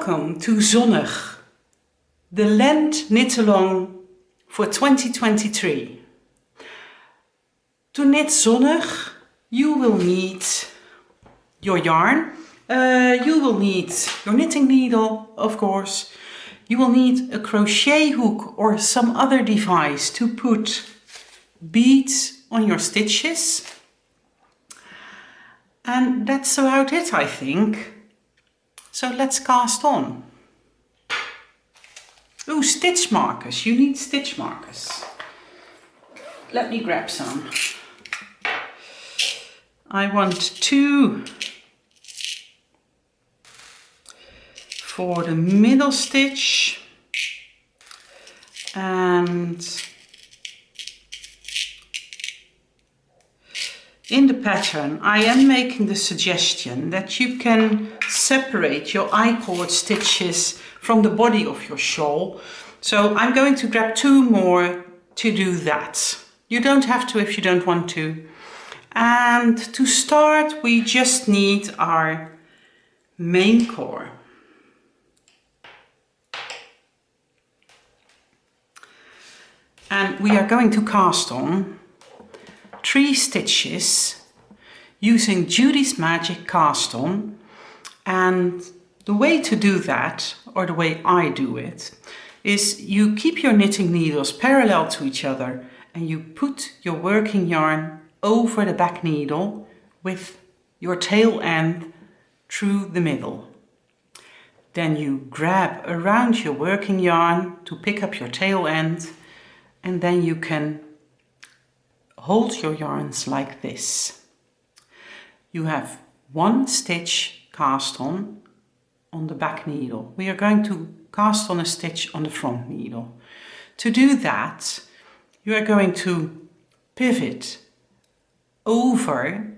Welcome to Zonnig, the Lent knit-along for 2023. To knit Zonnig, you will need your yarn, you will need your knitting needle, of course. You will need a crochet hook or some other device to put beads on your stitches. And that's about it, I think. So let's cast on. Oh, stitch markers. You need stitch markers. Let me grab some. I want 2 for the middle stitch and in the pattern I am making the suggestion that you can separate your I-cord stitches from the body of your shawl. So I'm going to grab 2 more to do that. You don't have to if you don't want to. And to start we just need our main core. And we are going to cast on 3 stitches using Judy's Magic Cast On, and the way to do that, or the way I do it, is you keep your knitting needles parallel to each other and you put your working yarn over the back needle with your tail end through the middle. Then you grab around your working yarn to pick up your tail end, and then you can hold your yarns like this. You have 1 stitch cast on the back needle. We are going to cast on a stitch on the front needle. To do that, you are going to pivot over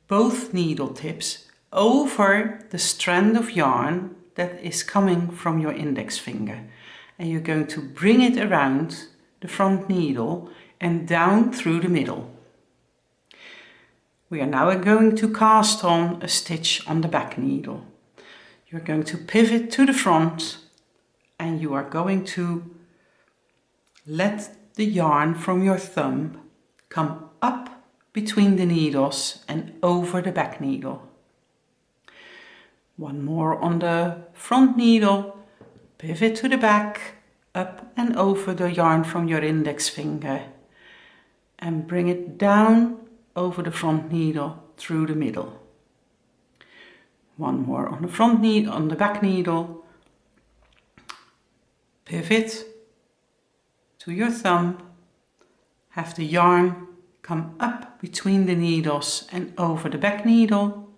both needle tips, over the strand of yarn that is coming from your index finger. And you're going to bring it around the front needle and down through the middle. We are now going to cast on a stitch on the back needle. You're going to pivot to the front and you are going to let the yarn from your thumb come up between the needles and over the back needle. 1 more on the front needle, pivot to the back, up and over the yarn from your index finger and bring it down over the front needle through the middle. 1 more on the front needle, on the back needle, pivot to your thumb, have the yarn come up between the needles and over the back needle,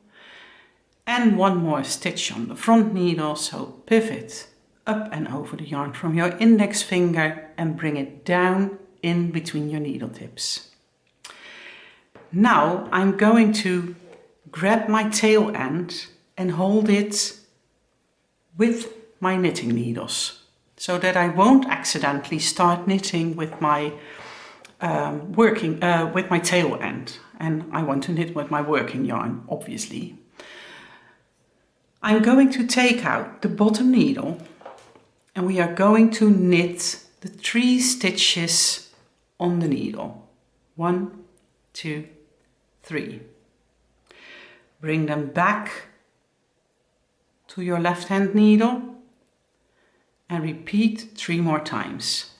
and 1 more stitch on the front needle, so pivot up and over the yarn from your index finger and bring it down in between your needle tips. Now I'm going to grab my tail end and hold it with my knitting needles so that I won't accidentally start knitting with my with my tail end, and I want to knit with my working yarn, obviously. I'm going to take out the bottom needle and we are going to knit the 3 stitches on the needle. 1, 2, 3. Bring them back to your left hand needle and repeat 3 more times.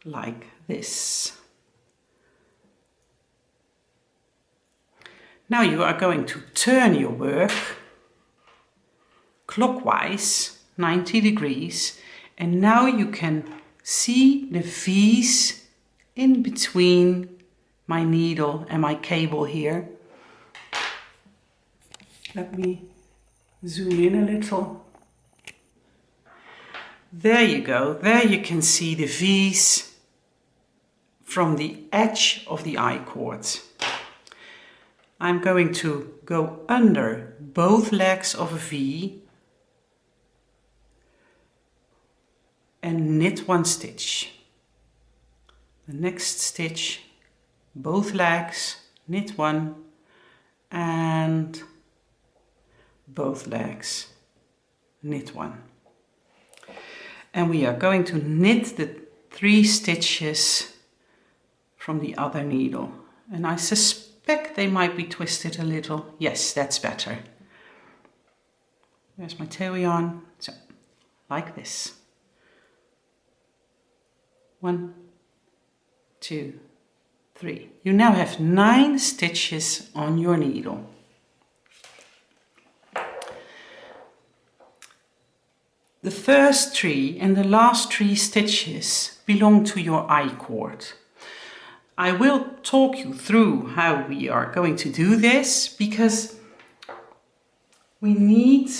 Like this. Now you are going to turn your work clockwise 90 degrees, and now you can see the V's in between my needle and my cable here. Let me zoom in a little. There you go. There you can see the V's from the edge of the I-cord. I'm going to go under both legs of a V and knit one stitch. The next stitch, both legs, knit one, and both legs, knit one. And we are going to knit the 3 stitches from the other needle. And I suspect they might be twisted a little. Yes, that's better. There's my tail yarn. So, like this. 1, 2, 3. You now have 9 stitches on your needle. The first 3 and the last 3 stitches belong to your I-cord. I will talk you through how we are going to do this, because we need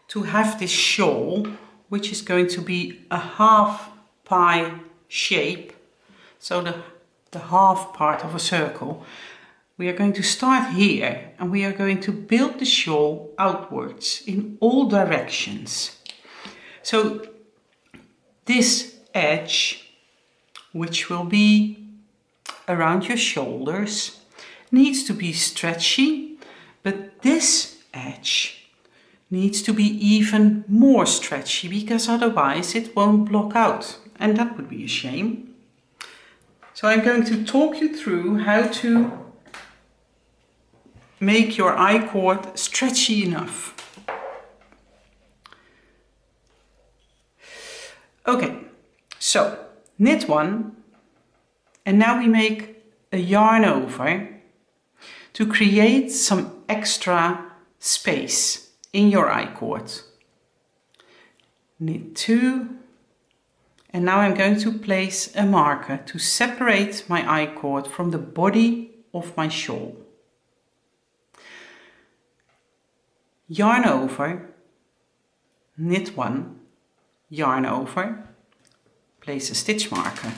to have this shawl, which is going to be a half pie shape, so the half part of a circle. We are going to start here and we are going to build the shawl outwards in all directions. So this edge, which will be around your shoulders, needs to be stretchy, but this edge needs to be even more stretchy, because otherwise it won't block out, and that would be a shame. So I'm going to talk you through how to make your I-cord stretchy enough. Okay, so knit one, and now we make a yarn over to create some extra space in your I-cord. Knit 2, and now I'm going to place a marker to separate my I-cord from the body of my shawl. Yarn over, knit 1, yarn over, place a stitch marker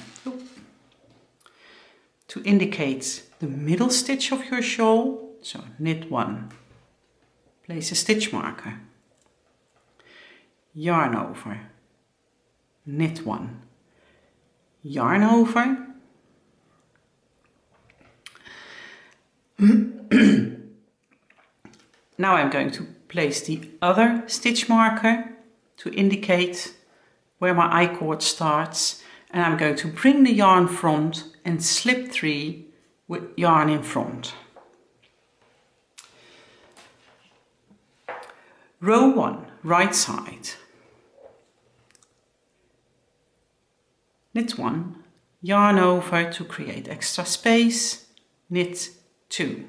to indicate the middle stitch of your shawl. So knit 1, place a stitch marker, yarn over, knit 1, yarn over, now I'm going to place the other stitch marker to indicate where my I-cord starts, and I'm going to bring the yarn front and slip 3 with yarn in front. Row 1, right side. Knit 1, yarn over to create extra space, knit 2.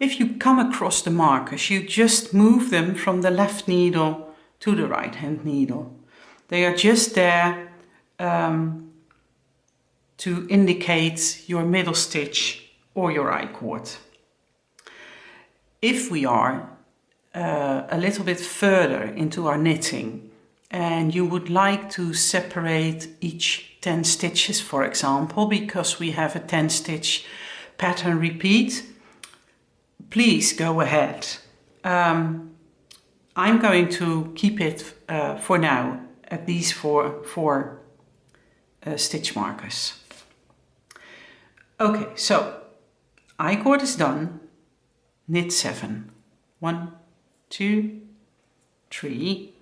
If you come across the markers, you just move them from the left needle to the right hand needle. They are just there to indicate your middle stitch or your I-cord. If we are a little bit further into our knitting and you would like to separate each 10 stitches, for example, because we have a 10 stitch pattern repeat, please go ahead. I'm going to keep it for now at these four stitch markers. Okay, so I-cord is done. Knit 7. 1, 2, 3,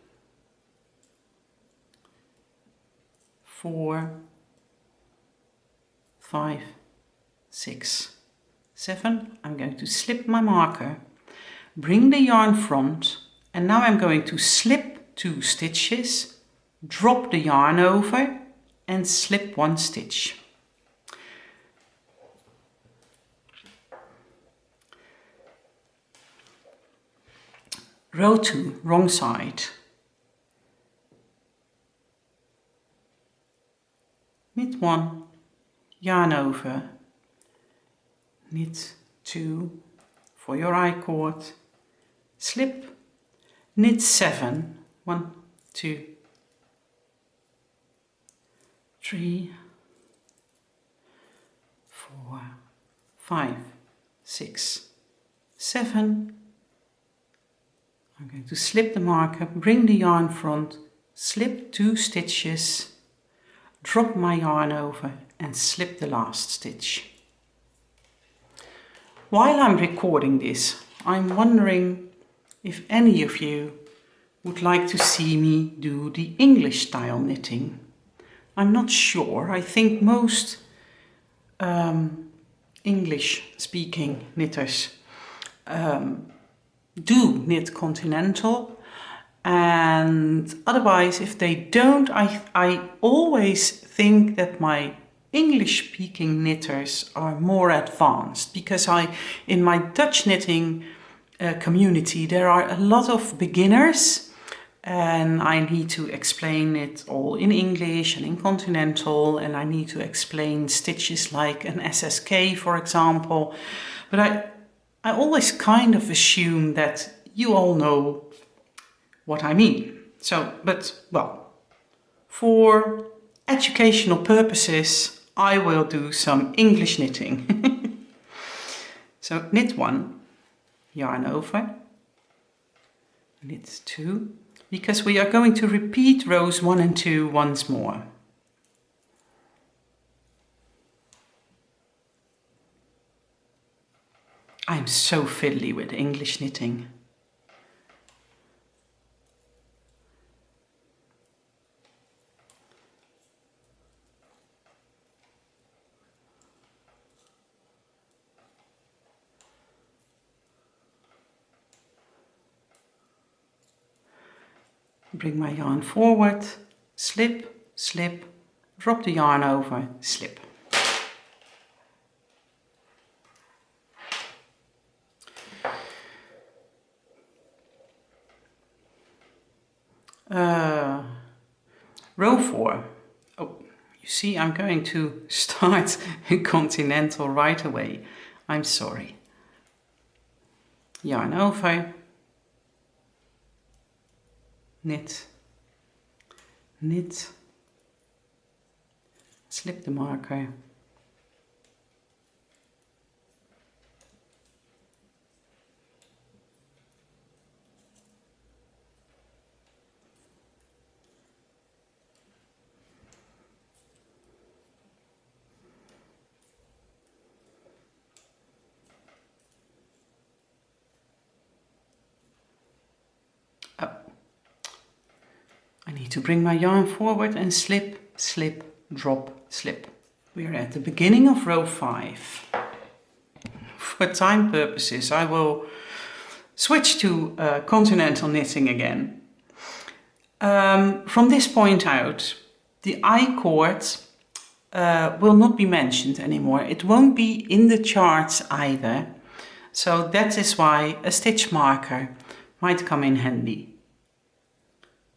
4, 5, 6, 7. I'm going to slip my marker, bring the yarn front, and now I'm going to slip 2 stitches, drop the yarn over and slip 1 stitch. Row 2, wrong side. Knit 1, yarn over, knit 2 for your I-cord, slip, knit 7, 1, 2, 3, 4, 5, 6, 7. I'm going to slip the marker, bring the yarn front, slip 2 stitches, drop my yarn over and slip the last stitch. While I'm recording this, I'm wondering if any of you would like to see me do the English style knitting. I'm not sure. I think most English speaking knitters do knit continental, and otherwise if they don't, I always think that my English speaking knitters are more advanced, because in my Dutch knitting community there are a lot of beginners and I need to explain it all in English and in continental, and I need to explain stitches like an SSK, for example. But I always kind of assume that you all know what I mean. So, but, well, for educational purposes, I will do some English knitting. So, knit 1, yarn over, knit 2, because we are going to repeat rows 1 and 2 once more. I'm so fiddly with English knitting. Bring my yarn forward, slip, slip, drop the yarn over, slip. Row 4. Oh, you see, I'm going to start continental right away. I'm sorry. Yarn over, knit, knit, slip the marker, I need to bring my yarn forward and slip, slip, drop, slip. We are at the beginning of row 5. For time purposes, I will switch to continental knitting again. From this point out, the I-cord will not be mentioned anymore. It won't be in the charts either. So that is why a stitch marker might come in handy.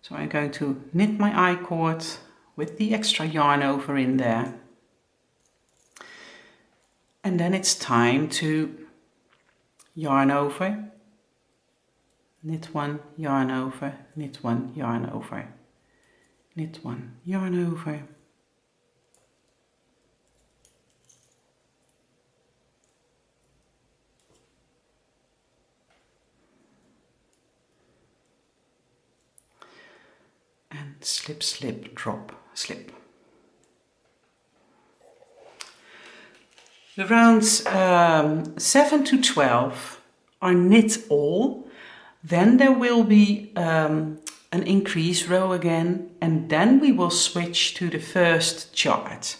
So I'm going to knit my I-cord with the extra yarn over in there. And then it's time to yarn over, knit 1, yarn over, knit 1, yarn over, knit 1, yarn over. And slip, slip, drop, slip. The rounds 7 to 12 are knit all. Then there will be an increase row again, and then we will switch to the first chart.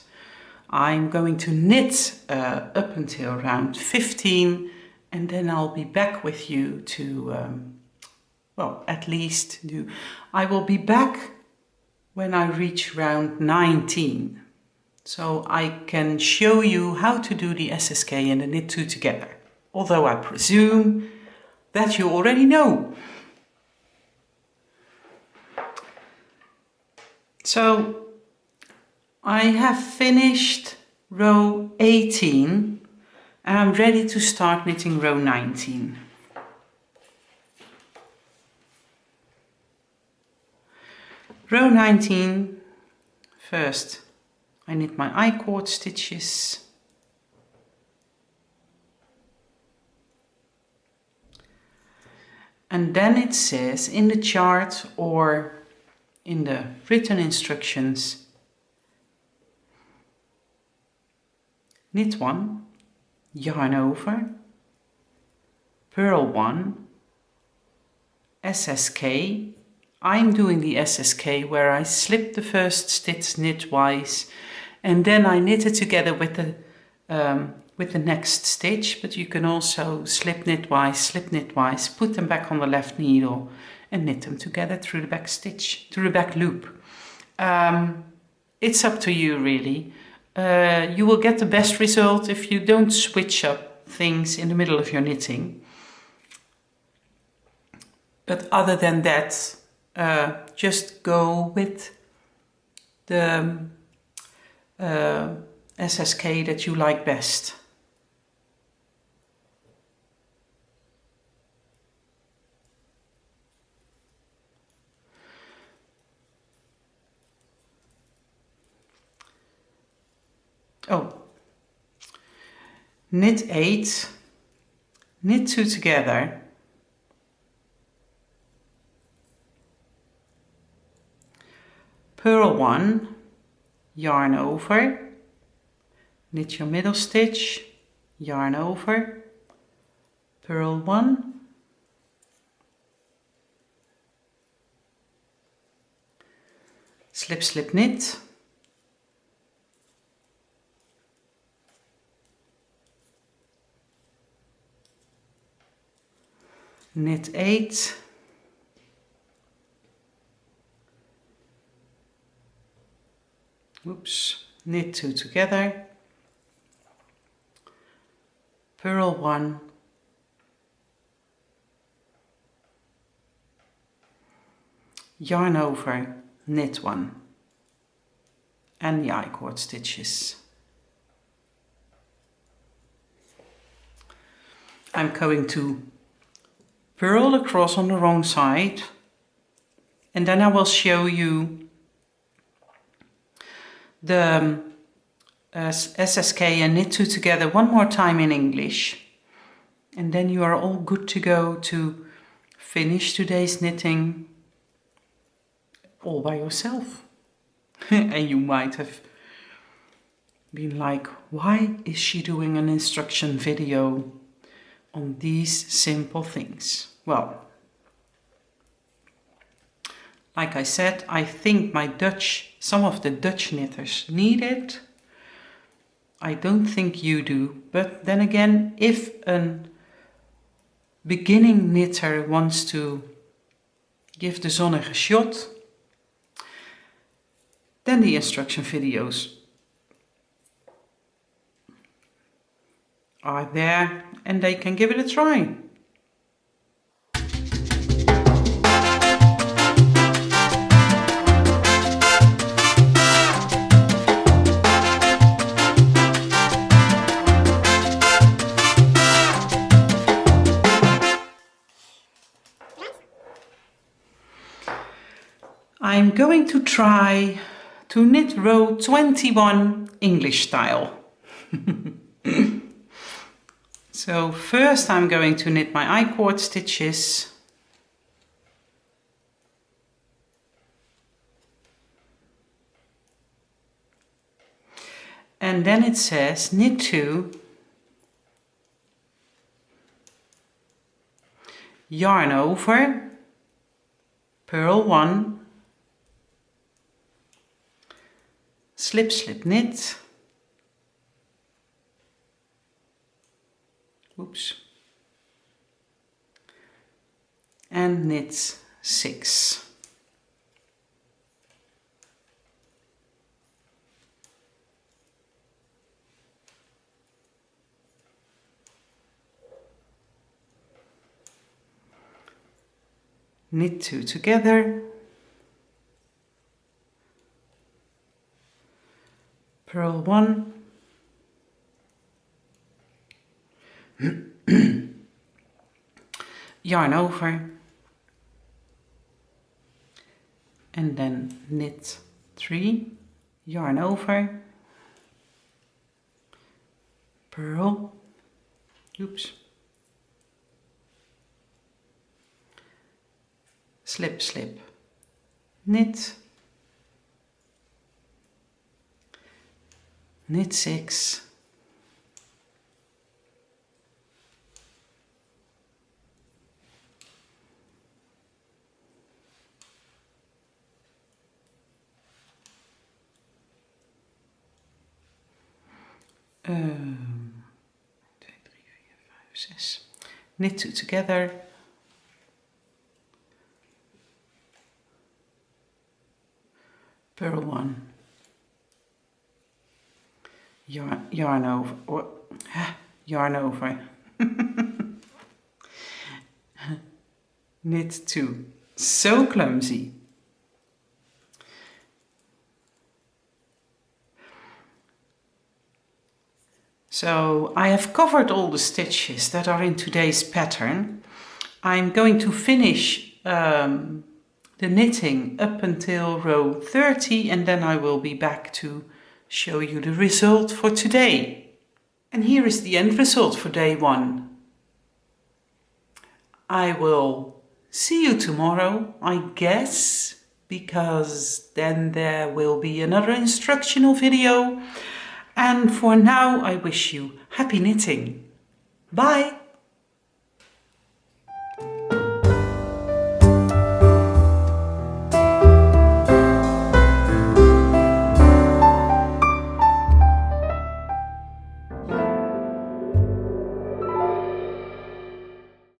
I'm going to knit up until round 15, and then I'll be back with you to well, at least do. I will be back when I reach round 19. So I can show you how to do the SSK and the knit 2 together. Although I presume that you already know. So I have finished row 18 And I'm ready to start knitting row 19. Row 19, first I knit my I-cord stitches. And then it says in the chart or in the written instructions, knit 1, yarn over, purl 1, SSK. I'm doing the SSK where I slip the first stitch knitwise and then I knit it together with the next stitch, but you can also slip knitwise, put them back on the left needle and knit them together through the back stitch, through the back loop. It's up to you really. You will get the best result if you don't switch up things in the middle of your knitting. But other than that, just go with the SSK that you like best. Oh, knit 8, knit 2 together, purl 1, yarn over, knit your middle stitch, yarn over, purl 1, slip slip knit, knit 8, oops, knit 2 together, purl 1, yarn over, knit 1, and the I-cord stitches. I'm going to purl across on the wrong side, and then I will show you the SSK and knit 2 together one more time in English, and then you are all good to go to finish today's knitting all by yourself. And you might have been like, why is she doing an instruction video on these simple things? Well, like I said, I think some of the Dutch knitters need it. I don't think you do, but then again, if a beginning knitter wants to give the Zonnig a shot, then the instruction videos are there and they can give it a try. I'm going to try to knit row 21 English style. So first I'm going to knit my I-cord stitches. And then it says knit 2, yarn over, purl 1, slip slip knit, oops, and knit 6. Knit 2 together, purl 1, yarn over, and then knit 3, yarn over, purl, oops, slip, slip, knit, knit 6, um, 2, 3, 4, 5, 6, knit 2 together, purl 1, yarn over, or yarn over, knit 2, so clumsy. So I have covered all the stitches that are in today's pattern. I'm going to finish the knitting up until row 30 and then I will be back to show you the result for today. And here is the end result for day 1. I will see you tomorrow, I guess, because then there will be another instructional video. And for now, I wish you happy knitting. Bye!